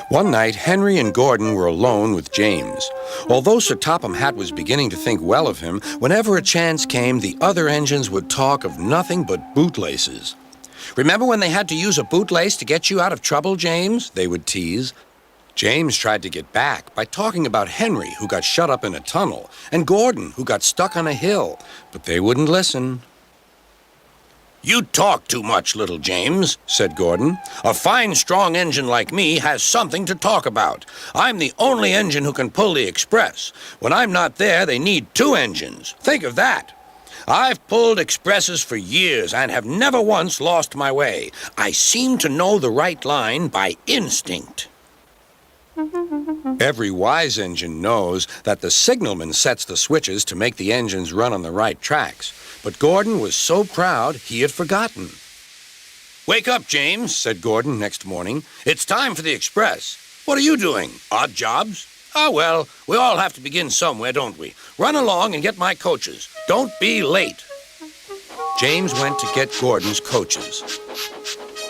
One night, Henry and Gordon were alone with James. Although Sir Topham Hatt was beginning to think well of him, whenever a chance came, the other engines would talk of nothing but bootlaces. "Remember when they had to use a bootlace to get you out of trouble, James?" they would tease. James tried to get back by talking about Henry, who got shut up in a tunnel, and Gordon, who got stuck on a hill, but they wouldn't listen. "You talk too much, little James," said Gordon. "A fine, strong engine like me has something to talk about. I'm the only engine who can pull the express. When I'm not there, they need 2 engines. Think of that. I've pulled expresses for years and have never once lost my way. I seem to know the right line by instinct." Every wise engine knows that the signalman sets the switches to make the engines run on the right tracks. But Gordon was so proud he had forgotten. "Wake up, James," said Gordon next morning. "It's time for the express. What are you doing? Odd jobs? Ah, well, we all have to begin somewhere, don't we? Run along and get my coaches. Don't be late." James went to get Gordon's coaches.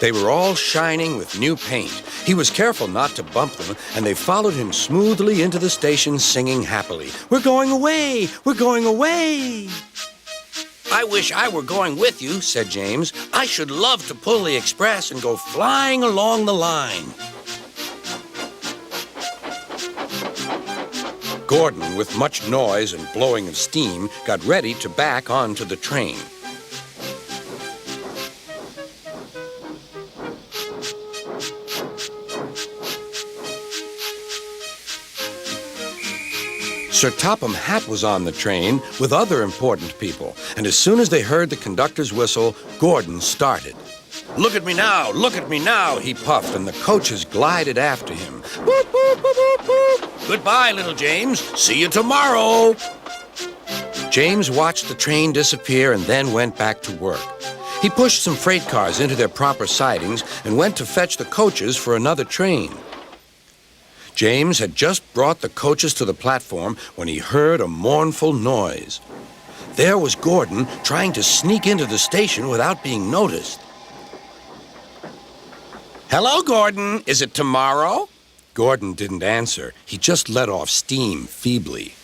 They were all shining with new paint. He was careful not to bump them, and they followed him smoothly into the station singing happily, "We're going away! We're going away!" "I wish I were going with you," said James. "I should love to pull the express and go flying along the line." Gordon, with much noise and blowing of steam, got ready to back onto the train. Sir Topham Hatt was on the train with other important people, and as soon as they heard the conductor's whistle, Gordon started. "Look at me now," he puffed, and the coaches glided after him. "Boop, boop, boop, boop, boop. Goodbye, little James. See you tomorrow." James watched the train disappear and then went back to work. He pushed some freight cars into their proper sidings and went to fetch the coaches for another train. James had just brought the coaches to the platform when he heard a mournful noise. There was Gordon trying to sneak into the station without being noticed. "Hello, Gordon. Is it tomorrow?" Gordon didn't answer. He just let off steam feebly.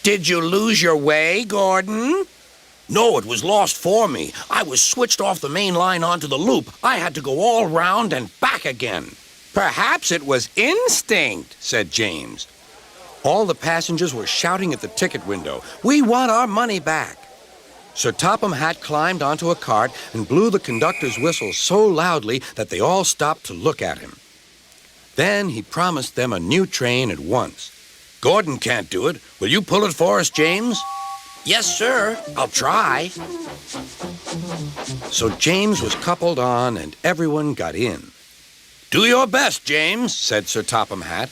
"Did you lose your way, Gordon?" "No, it was lost for me. I was switched off the main line onto the loop. I had to go all round and back again." "Perhaps it was instinct," said James. All the passengers were shouting at the ticket window, "We want our money back." Sir Topham Hatt climbed onto a cart and blew the conductor's whistle so loudly that they all stopped to look at him. Then he promised them a new train at once. "Gordon can't do it. Will you pull it for us, James?" "Yes, sir. I'll try." So James was coupled on and everyone got in. "Do your best, James," said Sir Topham Hatt.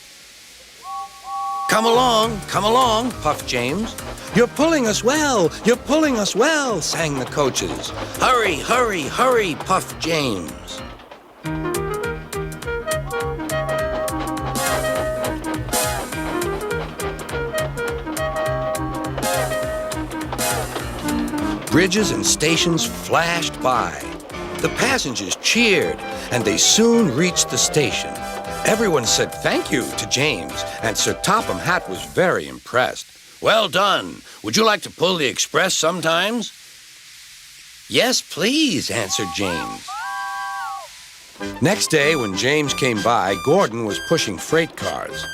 Come along, puffed James. "You're pulling us well, you're pulling us well," sang the coaches. "Hurry, hurry, hurry," puffed James. Bridges and stations flashed by. The passengers cheered, and they soon reached the station. Everyone said thank you to James, and Sir Topham Hatt was very impressed. "Well done. Would you like to pull the express sometimes?" "Yes, please," answered James. Next day, when James came by, Gordon was pushing freight cars.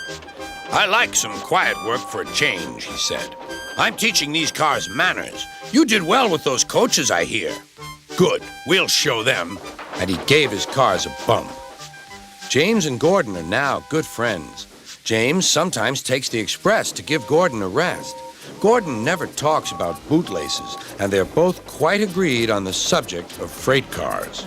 "I like some quiet work for a change," he said. "I'm teaching these cars manners. You did well with those coaches, I hear." "Good. We'll show them." And he gave his cars a bump. James and Gordon are now good friends. James sometimes takes the express to give Gordon a rest. Gordon never talks about bootlaces, and they're both quite agreed on the subject of freight cars.